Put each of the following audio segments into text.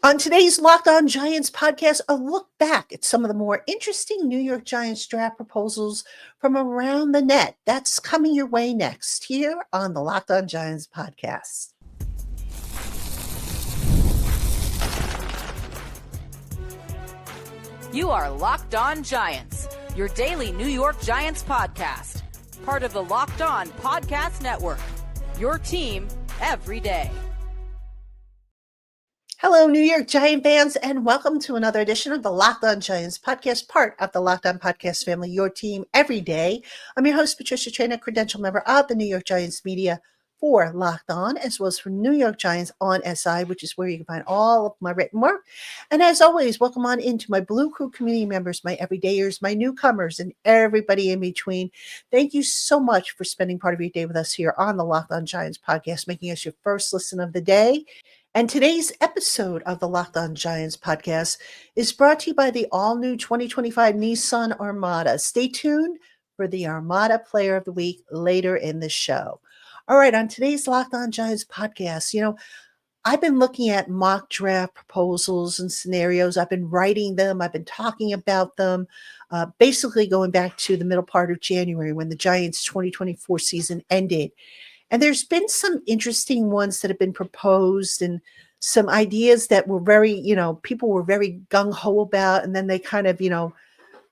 On today's Locked On Giants podcast, a look back at some of the more interesting New York Giants draft proposals from around the net. That's coming your way next here on the Locked On Giants podcast. You are Locked On Giants, your daily New York Giants podcast, part of the Locked On Podcast Network, your team every day. Hello, New York Giant fans, and welcome to another edition of the Locked On Giants podcast, part of the Locked On Podcast family, your team every day. I'm your host, Patricia Traina, credential member of the New York Giants media for Locked On, as well as for New York Giants on SI, which is where you can find all of my written work. And as always, welcome on into my Blue Crew community members, my everydayers, my newcomers, and everybody in between. Thank you so much for spending part of your day with us here on the Locked On Giants podcast, making us your first listen of the day. And today's episode of the Locked On Giants podcast is brought to you by the all-new 2025 Nissan Armada. Stay tuned for the Armada Player of the Week later in the show. All right, on today's Locked On Giants podcast, I've been looking at mock draft proposals and scenarios. I've been writing them. I've been talking about them, basically going back to the middle part of January when the Giants' 2024 season ended. And there's been some interesting ones that have been proposed and some ideas that were people were very gung-ho about, and then they kind of,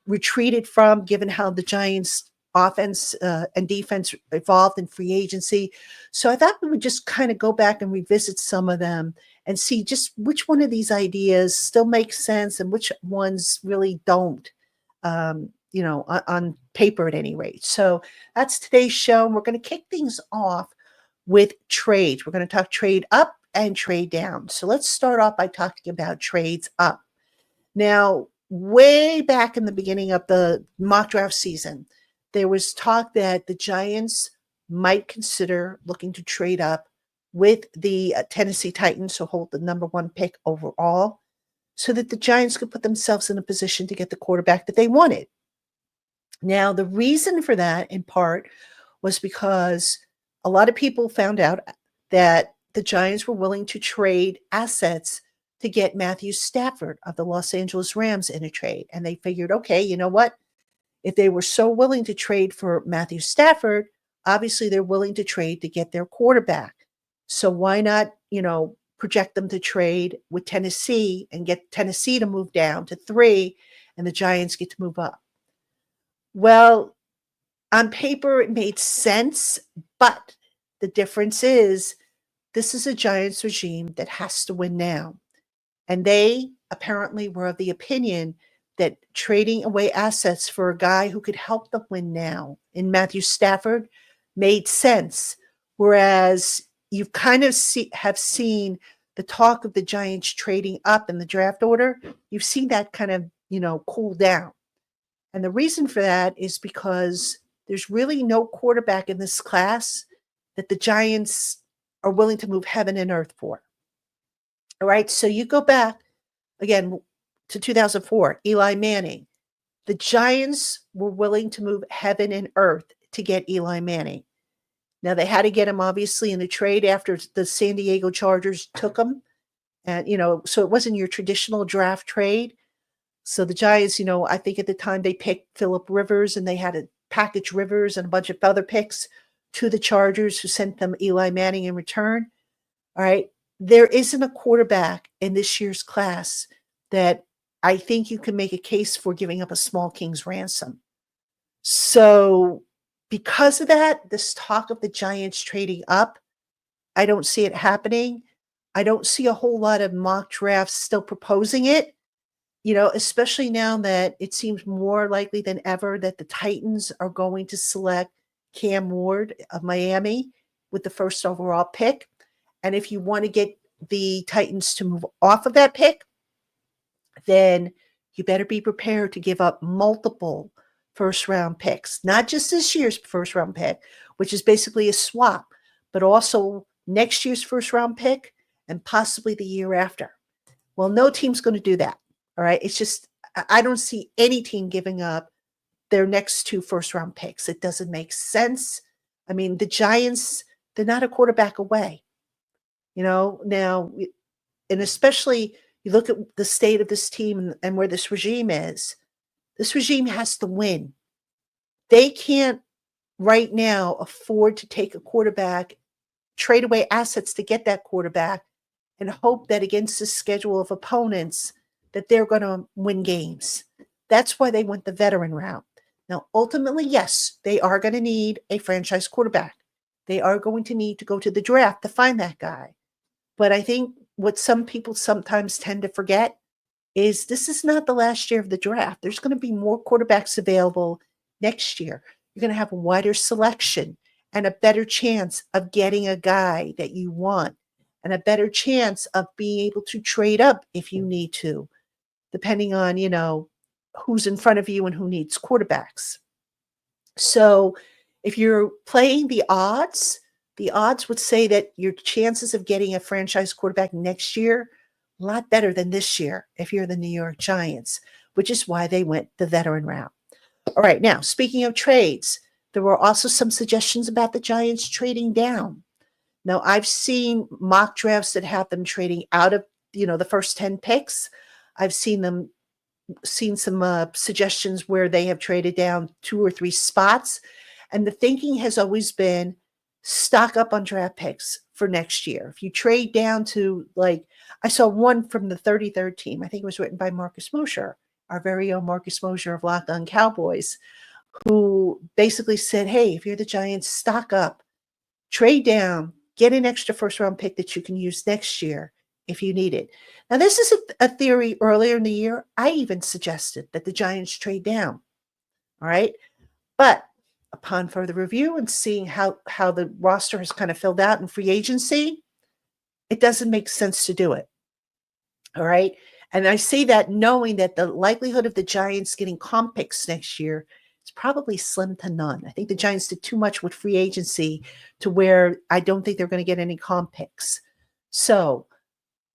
retreated from, given how the Giants offense and defense evolved in free agency. So I thought we would just kind of go back and revisit some of them and see just which one of these ideas still makes sense and which ones really don't. On paper at any rate. So that's today's show. And we're going to kick things off with trades. We're going to talk trade up and trade down. So let's start off by talking about trades up. Now, way back in the beginning of the mock draft season, there was talk that the Giants might consider looking to trade up with the Tennessee Titans, who hold the number one pick overall, so that the Giants could put themselves in a position to get the quarterback that they wanted. Now, the reason for that, in part, was because a lot of people found out that the Giants were willing to trade assets to get Matthew Stafford of the Los Angeles Rams in a trade. And they figured, okay, you know what? If they were so willing to trade for Matthew Stafford, obviously they're willing to trade to get their quarterback. So why not, project them to trade with Tennessee and get Tennessee to move down to 3 and the Giants get to move up? Well, on paper, it made sense, but the difference is this is a Giants regime that has to win now. And they apparently were of the opinion that trading away assets for a guy who could help them win now in Matthew Stafford made sense. Whereas you've kind of have seen the talk of the Giants trading up in the draft order. You've seen that kind of, cool down. And the reason for that is because there's really no quarterback in this class that the Giants are willing to move heaven and earth for. All right. So you go back again to 2004, Eli Manning. The Giants were willing to move heaven and earth to get Eli Manning. Now, they had to get him, obviously, in a trade after the San Diego Chargers took him. And, so it wasn't your traditional draft trade. So the Giants, I think at the time they picked Phillip Rivers, and they had to package Rivers and a bunch of other picks to the Chargers, who sent them Eli Manning in return. All right. There isn't a quarterback in this year's class that I think you can make a case for giving up a small king's ransom. So because of that, this talk of the Giants trading up, I don't see it happening. I don't see a whole lot of mock drafts still proposing it, especially now that it seems more likely than ever that the Titans are going to select Cam Ward of Miami with the first overall pick. And if you want to get the Titans to move off of that pick, then you better be prepared to give up multiple first-round picks, not just this year's first-round pick, which is basically a swap, but also next year's first-round pick and possibly the year after. Well, no team's going to do that, all right? It's just I don't see any team giving up their next 2 first-round picks. It doesn't make sense. I mean, the Giants, they're not a quarterback away. Now, and especially, You look at the state of this team and where this regime is. This regime has to win. They can't right now afford to take a quarterback, trade away assets to get that quarterback, and hope that against this schedule of opponents that they're going to win games. That's why they went the veteran route. Now, ultimately, yes, they are going to need a franchise quarterback. They are going to need to go to the draft to find that guy. But I think what some people sometimes tend to forget is this is not the last year of the draft. There's going to be more quarterbacks available next year. You're going to have a wider selection and a better chance of getting a guy that you want and a better chance of being able to trade up if you need to, depending on, who's in front of you and who needs quarterbacks. So if you're playing the odds would say that your chances of getting a franchise quarterback next year a lot better than this year if you're the New York Giants, which is why they went the veteran route. All right, now speaking of trades, there were also some suggestions about the Giants trading down. Now I've seen mock drafts that have them trading out of the first 10 picks. I've seen some suggestions where they have traded down 2 or 3 spots, and the thinking has always been stock up on draft picks for next year. If you trade down to, like, I saw one from the 33rd team, I think it was written by Marcus Mosher, our very own Marcus Mosher of Locked On Cowboys, who basically said, hey, if you're the Giants, stock up, trade down, get an extra first round pick that you can use next year if you need it. Now, this is a theory earlier in the year. I even suggested that the Giants trade down. All right. But upon further review and seeing how the roster has kind of filled out in free agency, it doesn't make sense to do it. All right. And I say that knowing that the likelihood of the Giants getting comp picks next year is probably slim to none. I think the Giants did too much with free agency to where I don't think they're going to get any comp picks. So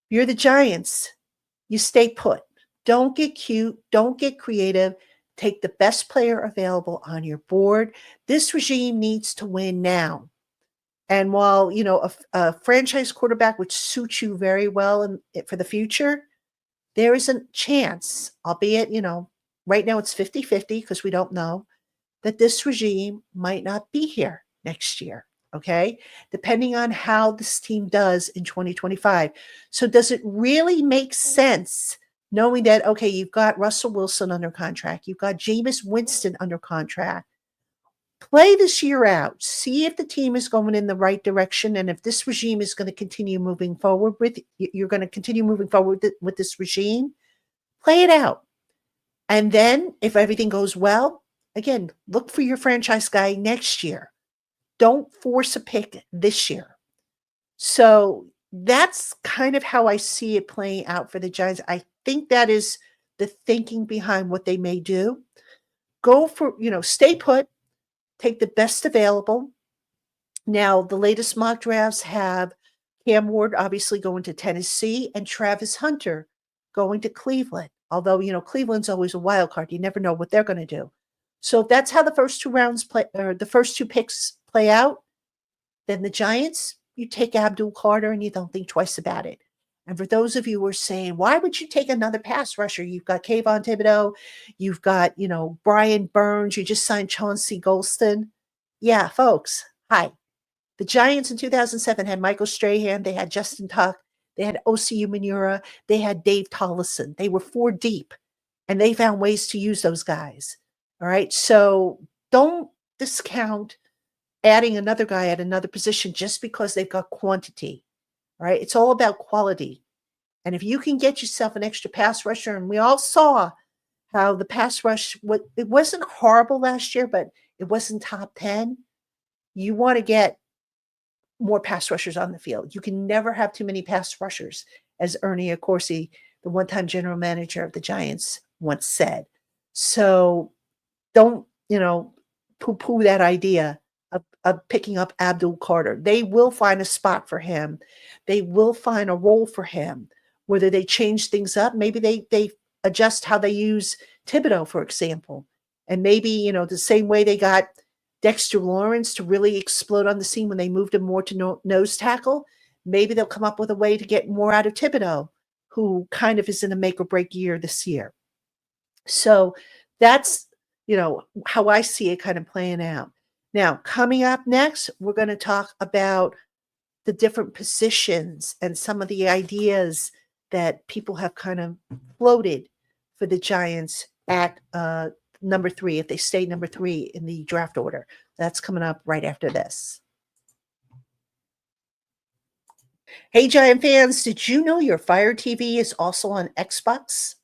you're the Giants, you stay put. Don't get cute. Don't get creative. Take the best player available on your board. This regime needs to win now. And while, a franchise quarterback would suit you very well for the future, there is a chance, albeit, right now it's 50-50 because we don't know, that this regime might not be here next year. Okay, depending on how this team does in 2025. So does it really make sense knowing that, okay, you've got Russell Wilson under contract, you've got Jameis Winston under contract? Play this year out. See if the team is going in the right direction, and if this regime is going to continue moving forward you're going to continue moving forward with this regime. Play it out. And then if everything goes well, again, look for your franchise guy next year. Don't force a pick this year. So that's kind of how I see it playing out for the Giants. I think that is the thinking behind what they may do. Go for, stay put, take the best available. Now, the latest mock drafts have Cam Ward obviously going to Tennessee and Travis Hunter going to Cleveland. Although, Cleveland's always a wild card. You never know what they're going to do. So if that's how the first 2 rounds play, or the first 2 picks play out, then the Giants, you take Abdul Carter and you don't think twice about it. And for those of you who are saying, why would you take another pass rusher? You've got Kayvon Thibodeau, you've got, Brian Burns, you just signed Chauncey Golston. Yeah, folks, hi. The Giants in 2007 had Michael Strahan, they had Justin Tuck, they had Osi Umenyiora, they had Dave Tollefson. They were 4 deep, and they found ways to use those guys. All right, so don't discount adding another guy at another position just because they've got quantity. All right, it's all about quality. And if you can get yourself an extra pass rusher, and we all saw how the pass rush, it wasn't horrible last year, but it wasn't top 10. You want to get more pass rushers on the field. You can never have too many pass rushers, as Ernie Accorsi, the one-time general manager of the Giants, once said. So don't, poo-poo that idea of picking up Abdul Carter. They will find a spot for him. They will find a role for him. Whether they change things up, maybe they adjust how they use Thibodeau, for example. And maybe, the same way they got Dexter Lawrence to really explode on the scene when they moved him more to nose tackle, maybe they'll come up with a way to get more out of Thibodeau, who kind of is in a make or break year this year. So that's, how I see it kind of playing out. Now, coming up next, we're going to talk about the different positions and some of the ideas that people have kind of floated for the Giants at number 3, if they stay number 3 in the draft order. That's coming up right after this. Hey, Giant fans, did you know your Fire TV is also on Xbox?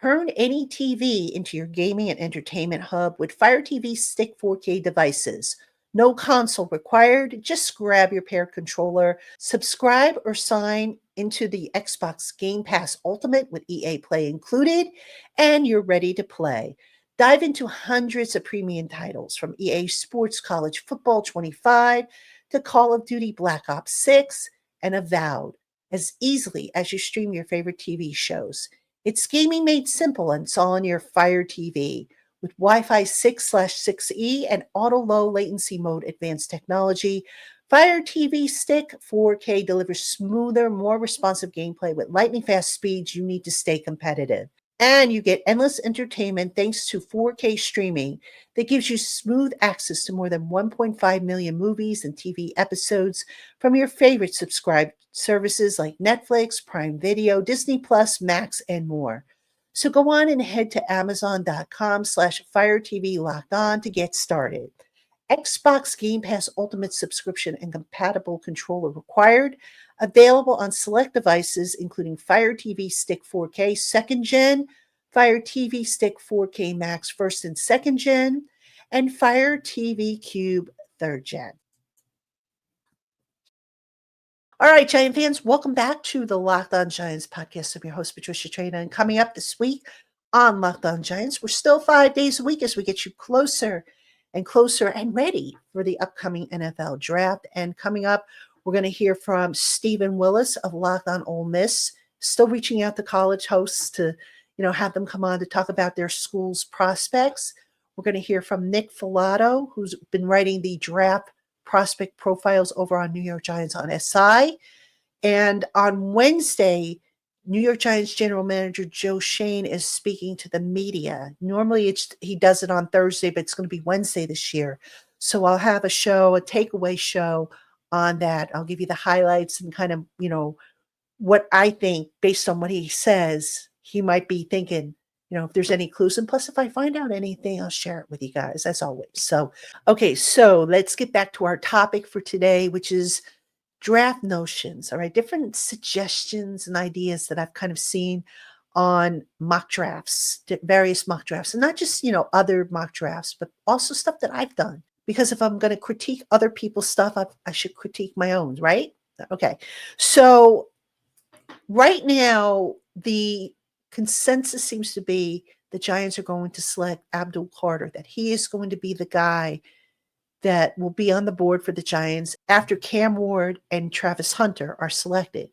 Turn any TV into your gaming and entertainment hub with Fire TV Stick 4K devices. No console required. Just grab your paired controller, subscribe or sign into the Xbox Game Pass Ultimate with EA Play included, and you're ready to play. Dive into hundreds of premium titles from EA Sports College Football 25 to Call of Duty Black Ops 6 and Avowed as easily as you stream your favorite TV shows. It's gaming made simple, and it's all on your Fire TV. With Wi-Fi 6/6E and auto low latency mode advanced technology, Fire TV Stick 4K delivers smoother, more responsive gameplay with lightning fast speeds you need to stay competitive. And you get endless entertainment thanks to 4K streaming that gives you smooth access to more than 1.5 million movies and TV episodes from your favorite subscribed services like Netflix, Prime Video, Disney Plus, Max, and more. So go on and head to amazon.com/Fire TV Locked On to get started. Xbox Game Pass Ultimate subscription and compatible controller required. Available on select devices, including Fire TV Stick 4K 2nd Gen, Fire TV Stick 4K Max 1st and 2nd Gen, and Fire TV Cube 3rd Gen. All right, Giant fans, welcome back to the Locked On Giants podcast. I'm your host, Patricia Traina, and coming up this week on Locked On Giants, we're still 5 days a week as we get you closer and closer and ready for the upcoming NFL draft. And coming up, we're going to hear from Stephen Willis of Locked On Ole Miss, still reaching out to college hosts to, have them come on to talk about their school's prospects. We're going to hear from Nick Filato, who's been writing the draft prospect profiles over on New York Giants on SI. And on Wednesday, New York Giants general manager Joe Schoen is speaking to the media. Normally he does it on Thursday, but it's going to be Wednesday this year. So I'll have a takeaway show on that. I'll give you the highlights and kind of, what I think based on what he says, he might be thinking, if there's any clues. And plus, if I find out anything, I'll share it with you guys, as always. So let's get back to our topic for today, which is draft notions. All right, different suggestions and ideas that I've kind of seen on mock drafts, various mock drafts, and not just, other mock drafts, but also stuff that I've done. Because if I'm going to critique other people's stuff, I should critique my own, right? Okay. So right now, the consensus seems to be the Giants are going to select Abdul Carter, that he is going to be the guy that will be on the board for the Giants after Cam Ward and Travis Hunter are selected.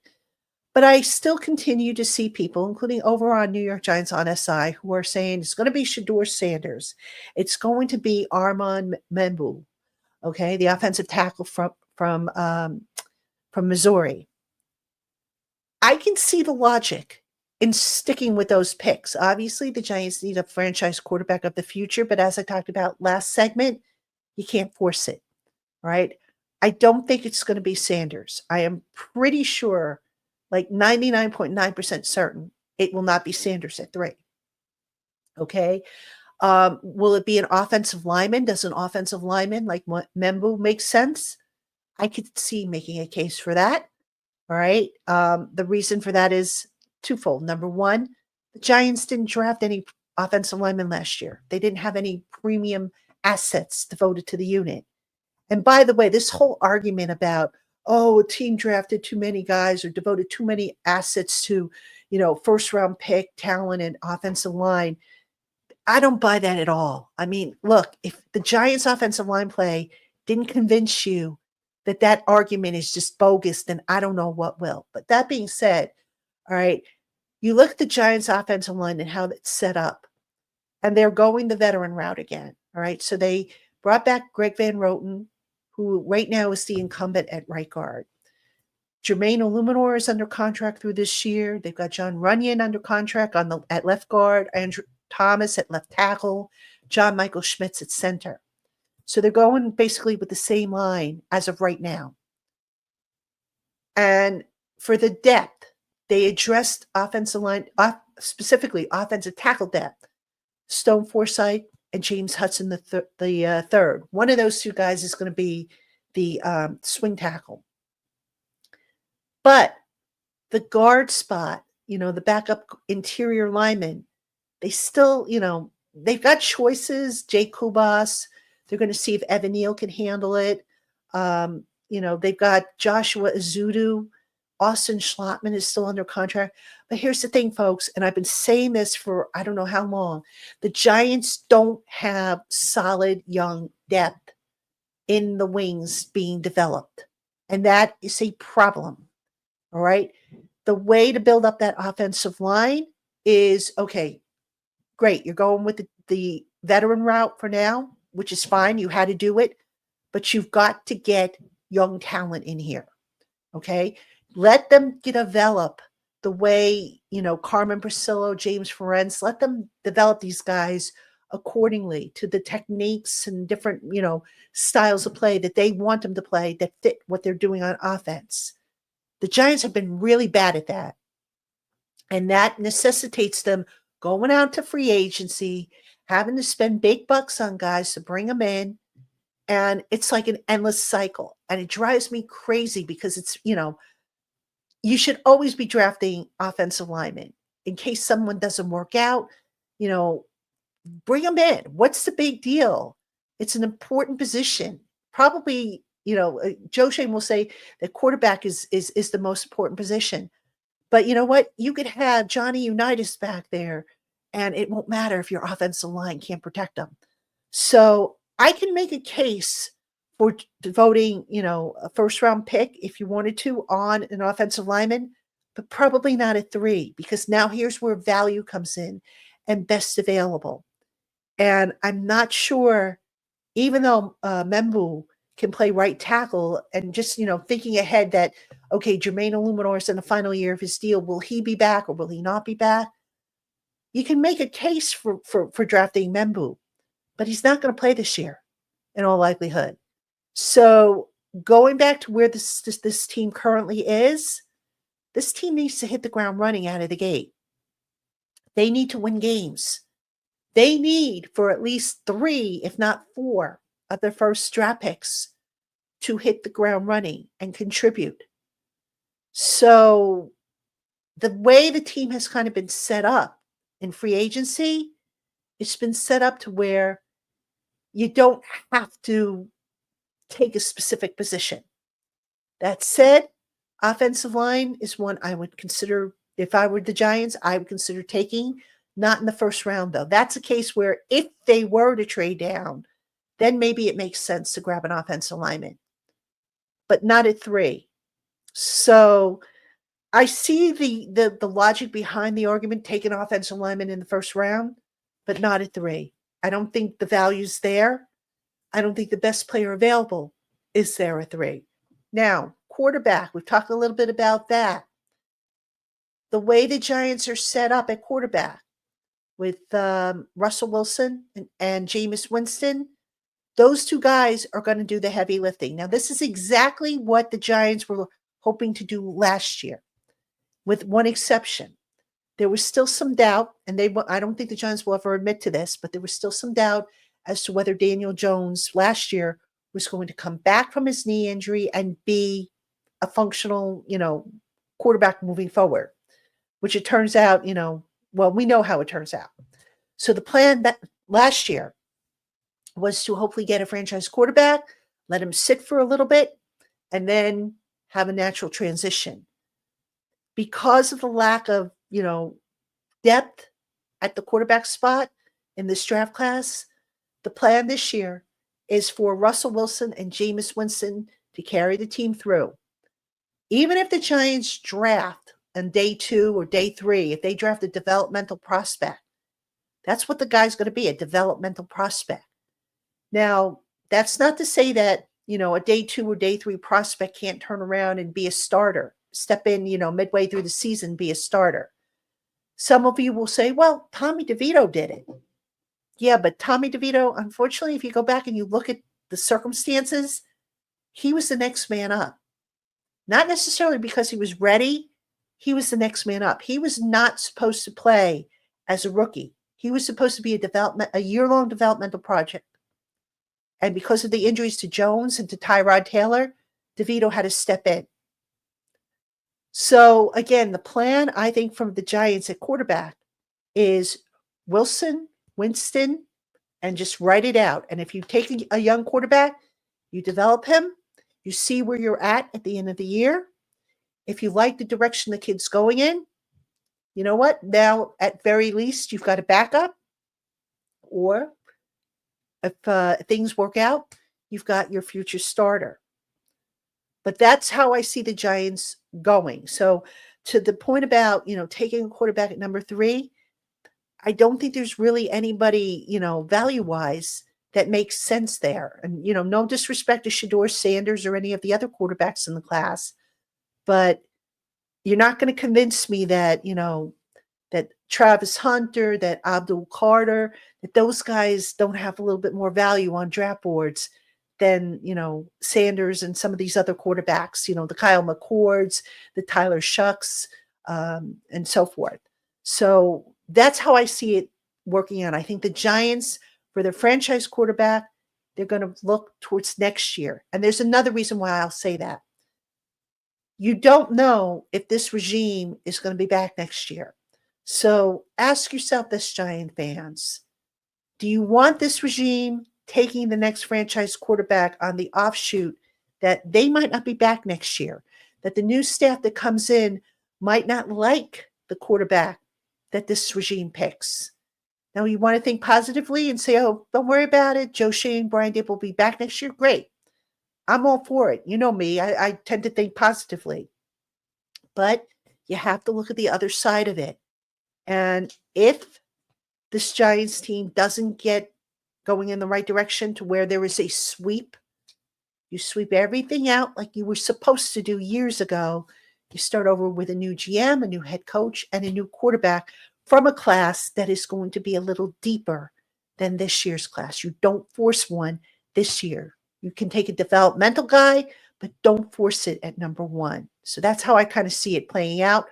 But I still continue to see people, including over on New York Giants on SI, who are saying it's going to be Shedeur Sanders. It's going to be Armand Membu, okay, the offensive tackle from Missouri. I can see the logic in sticking with those picks. Obviously, the Giants need a franchise quarterback of the future, but as I talked about last segment, you can't force it, right? I don't think it's going to be Sanders. I am pretty sure, like 99.9% certain, it will not be Sanders at 3. Okay? Will it be an offensive lineman? Does an offensive lineman like Membu make sense? I could see making a case for that. All right? The reason for that is twofold. Number one, the Giants didn't draft any offensive linemen last year. They didn't have any premium assets devoted to the unit. And by the way, this whole argument about, a team drafted too many guys or devoted too many assets to, first round pick, talent, and offensive line, I don't buy that at all. I mean, look, if the Giants offensive line play didn't convince you that argument is just bogus, then I don't know what will. But that being said, all right, you look at the Giants offensive line and how it's set up, and they're going the veteran route again. All right. So they brought back Greg Van Roten, who right now is the incumbent at right guard. Jermaine Illuminor is under contract through this year. They've got John Runyon under contract at left guard, Andrew Thomas at left tackle, John Michael Schmitz at center. So they're going basically with the same line as of right now. And for the depth, they addressed offensive line, specifically offensive tackle depth. Stone Forsythe and James Hudson the third. One of those two guys is going to be the swing tackle. But the guard spot, the backup interior lineman, they still, they've got choices. Jay Kubas, they're going to see if Evan Neal can handle it. They've got Joshua Azudu. Austin Schlottman is still under contract. But here's the thing, folks, and I've been saying this for I don't know how long. The Giants don't have solid young depth in the wings being developed. And that is a problem. All right. The way to build up that offensive line is, okay, great. You're going with the veteran route for now, which is fine. You had to do it. But you've got to get young talent in here. Okay. Let them develop the way, Carmen Priscillo, James Ferenc, let them develop these guys accordingly to the techniques and different, styles of play that they want them to play that fit what they're doing on offense. The Giants have been really bad at that. And that necessitates them going out to free agency, having to spend big bucks on guys to bring them in. And it's like an endless cycle. And it drives me crazy because it's, you should always be drafting offensive linemen in case someone doesn't work out, bring them in. What's the big deal? It's an important position. Probably, Joe Shane will say that quarterback is the most important position. But you know what? You could have Johnny Unitas back there, and it won't matter if your offensive line can't protect them. So I can make a case for devoting, a first-round pick if you wanted to on an offensive lineman, but probably not at 3 because now here's where value comes in and best available. And I'm not sure, even though Membu can play right tackle and just, thinking ahead that, okay, Jermaine Illuminor is in the final year of his deal. Will he be back or will he not be back? You can make a case for drafting Membu, but he's not going to play this year in all likelihood. So going back to where this team currently is, this team needs to hit the ground running out of the gate. They need to win games. They need for at least 3, if not 4, of their first draft picks to hit the ground running and contribute. So the way the team has kind of been set up in free agency, it's been set up to where you don't have to take a specific position. That said, offensive line is one I would consider, if I were the Giants, I would consider taking, not in the first round though. That's a case where if they were to trade down, then maybe it makes sense to grab an offensive lineman, but not at 3. So I see the logic behind the argument, taking offensive lineman in the first round, but not at 3. I don't think the value's there. I don't think the best player available is there at 3. Now, quarterback, we've talked a little bit about that. The way the Giants are set up at quarterback with Russell Wilson and Jameis Winston, those two guys are going to do the heavy lifting. Now, this is exactly what the Giants were hoping to do last year, with one exception. There was still some doubt, and I don't think the Giants will ever admit to this, but there was still some doubt as to whether Daniel Jones last year was going to come back from his knee injury and be a functional, quarterback moving forward, which it turns out, well, we know how it turns out. So the plan that last year was to hopefully get a franchise quarterback, let him sit for a little bit, and then have a natural transition. Because of the lack of, depth at the quarterback spot in this draft class, the plan this year is for Russell Wilson and Jameis Winston to carry the team through. Even if the Giants draft on day 2 or day 3, if they draft a developmental prospect, that's what the guy's going to be, a developmental prospect. Now, that's not to say that, a day 2 or day 3 prospect can't turn around and be a starter. step in, midway through the season, be a starter. Some of you will say, well, Tommy DeVito did it. Yeah, but Tommy DeVito, unfortunately, if you go back and you look at the circumstances, he was the next man up. Not necessarily because he was ready. He was the next man up. He was not supposed to play as a rookie. He was supposed to be a year-long developmental project. And because of the injuries to Jones and to Tyrod Taylor, DeVito had to step in. So again, the plan, I think, from the Giants at quarterback is Winston, and just write it out. And if you take a young quarterback, you develop him, you see where you're at the end of the year. If you like the direction the kid's going in, you know what? Now, at very least, you've got a backup. Or if things work out, you've got your future starter. But that's how I see the Giants going. So to the point about, taking a quarterback at number 3, I don't think there's really anybody, value-wise that makes sense there. And, no disrespect to Shedeur Sanders or any of the other quarterbacks in the class, but you're not going to convince me that, that Travis Hunter, that Abdul Carter, that those guys don't have a little bit more value on draft boards than, Sanders and some of these other quarterbacks, the Kyle McCords, the Tyler Shucks, and so forth. So that's how I see it working out. I think the Giants, for their franchise quarterback, they're going to look towards next year. And there's another reason why I'll say that. You don't know if this regime is going to be back next year. So ask yourself this, Giant fans. Do you want this regime taking the next franchise quarterback on the offshoot that they might not be back next year, that the new staff that comes in might not like the quarterback that this regime picks? Now, you want to think positively and say, oh, don't worry about it. Joe Shane, Brian Dip will be back next year. Great. I'm all for it. You know me. I tend to think positively. But you have to look at the other side of it. And if this Giants team doesn't get going in the right direction to where there is a sweep, you sweep everything out like you were supposed to do years ago. You start over with a new GM, a new head coach, and a new quarterback from a class that is going to be a little deeper than this year's class. You don't force one this year. You can take a developmental guy, but don't force it at number 1. So that's how I kind of see it playing out.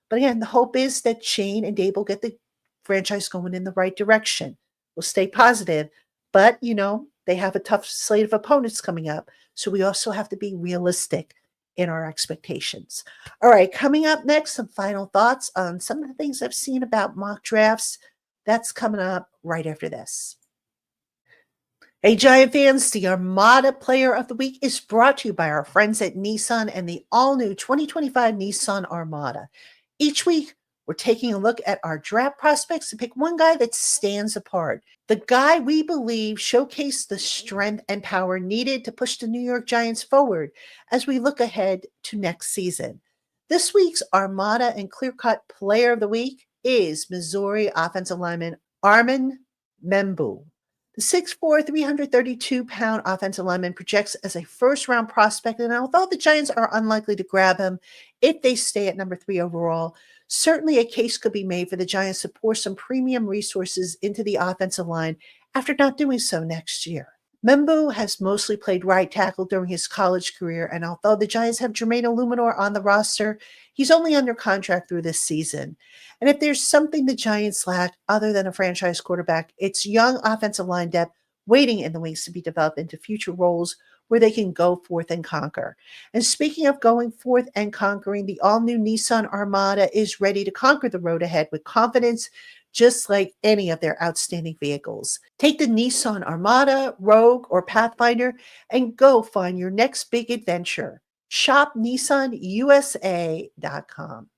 But again, the hope is that Shane and Dave will get the franchise going in the right direction. We'll stay positive, but they have a tough slate of opponents coming up. So we also have to be realistic in our expectations. All right, coming up next, some final thoughts on some of the things I've seen about mock drafts. That's coming up right after this. Hey, Giant fans, the Armada Player of the Week is brought to you by our friends at Nissan and the all-new 2025 Nissan Armada. Each week, we're taking a look at our draft prospects to pick one guy that stands apart. The guy we believe showcased the strength and power needed to push the New York Giants forward as we look ahead to next season. This week's Armada and clear-cut Player of the Week is Missouri offensive lineman Armin Membu. The 6'4", 332-pound offensive lineman projects as a first-round prospect, and although the Giants are unlikely to grab him if they stay at number 3 overall, certainly a case could be made for the Giants to pour some premium resources into the offensive line after not doing so next year. Membu has mostly played right tackle during his college career, and although the Giants have Jermaine Illuminor on the roster, he's only under contract through this season. And if there's something the Giants lack other than a franchise quarterback, it's young offensive line depth waiting in the wings to be developed into future roles where they can go forth and conquer. And speaking of going forth and conquering, the all-new Nissan Armada is ready to conquer the road ahead with confidence, just like any of their outstanding vehicles. Take the Nissan Armada, Rogue, or Pathfinder and go find your next big adventure. Shop NissanUSA.com.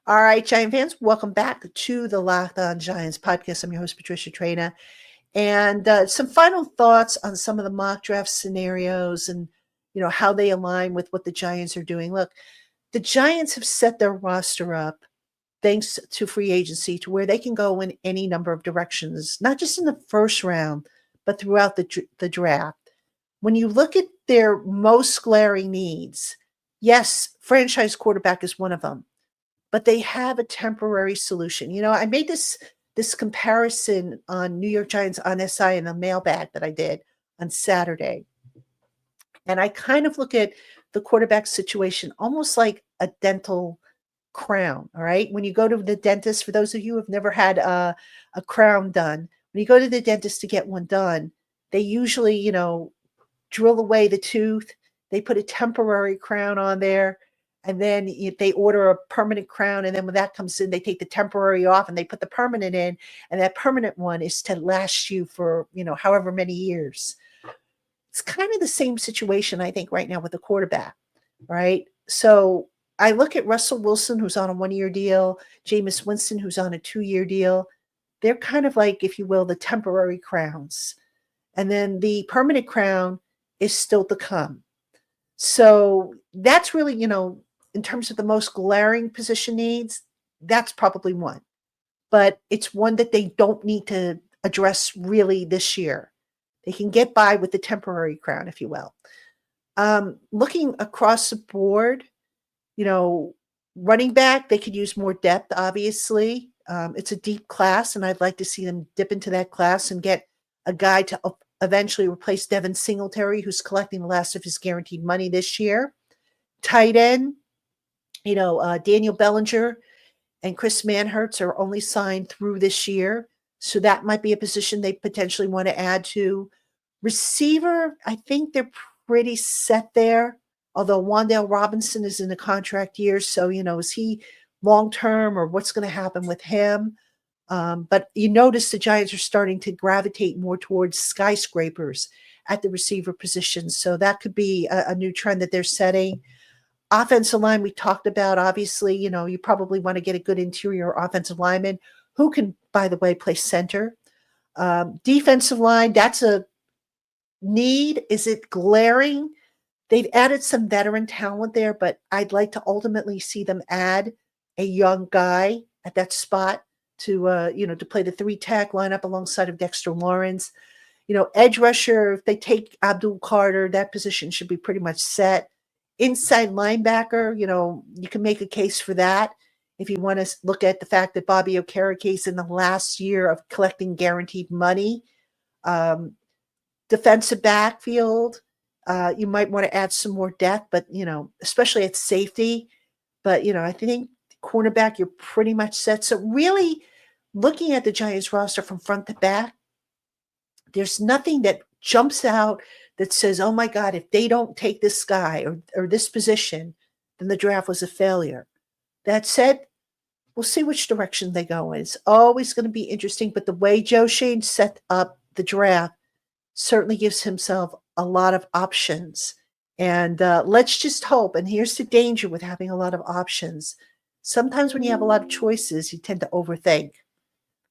All right, Giant fans, welcome back to the Locked On Giants podcast. I'm your host, Patricia Traina. And some final thoughts on some of the mock draft scenarios and, how they align with what the Giants are doing. Look, the Giants have set their roster up thanks to free agency to where they can go in any number of directions, not just in the first round, but throughout the draft. when you look at their most glaring needs, yes, franchise quarterback is one of them, but they have a temporary solution. I made this comparison on New York Giants on SI in a mailbag that I did on Saturday. And I kind of look at the quarterback situation almost like a dental crown. All right. When you go to the dentist, for those of you who have never had a crown done, when you go to the dentist to get one done, they usually, drill away the tooth. They put a temporary crown on there. And then they order a permanent crown. And then when that comes in, they take the temporary off and they put the permanent in. And that permanent one is to last you for, however many years. It's kind of the same situation, I think, right now with the quarterback, right? So I look at Russell Wilson, who's on a 1-year deal, Jameis Winston, who's on a 2-year deal. They're kind of like, if you will, the temporary crowns. And then the permanent crown is still to come. So that's really, in terms of the most glaring position needs, that's probably one. But it's one that they don't need to address really this year. They can get by with the temporary crown, if you will. Looking across the board, running back, they could use more depth, obviously. It's a deep class, and I'd like to see them dip into that class and get a guy to eventually replace Devin Singletary, who's collecting the last of his guaranteed money this year. Tight end, Daniel Bellinger and Chris Manhertz are only signed through this year. So that might be a position they potentially want to add to. Receiver, I think they're pretty set there, although Wan'Dale Robinson is in a contract year. So, is he long-term or what's going to happen with him? But you notice the Giants are starting to gravitate more towards skyscrapers at the receiver position. So that could be a new trend that they're setting. Offensive line, we talked about, obviously, you probably want to get a good interior offensive lineman who can, by the way, play center. Defensive line, that's a need. Is it glaring? They've added some veteran talent there, but I'd like to ultimately see them add a young guy at that spot to play the 3 tech lineup alongside of Dexter Lawrence. Edge rusher, if they take Abdul Carter, that position should be pretty much set. Inside linebacker, you can make a case for that if you want to look at the fact that Bobby Okereke is in the last year of collecting guaranteed money. Defensive backfield, you might want to add some more depth, but, especially at safety. But, I think cornerback, you're pretty much set. So really looking at the Giants roster from front to back, there's nothing that jumps out that says, oh my God, if they don't take this guy or this position, then the draft was a failure. That said, we'll see which direction they go in. It's always going to be interesting, but the way Joe Schoen set up the draft certainly gives himself a lot of options. And let's just hope, and here's the danger with having a lot of options. Sometimes when you have a lot of choices, you tend to overthink.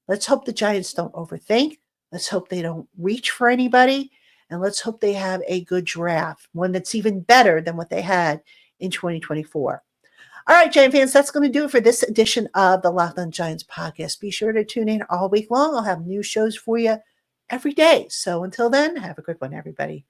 Let's hope the Giants don't overthink. Let's hope they don't reach for anybody. And let's hope they have a good draft, one that's even better than what they had in 2024. All right, Giant fans, that's going to do it for this edition of the Locked On Giants podcast. Be sure to tune in all week long. I'll have new shows for you every day. So until then, have a good one, everybody.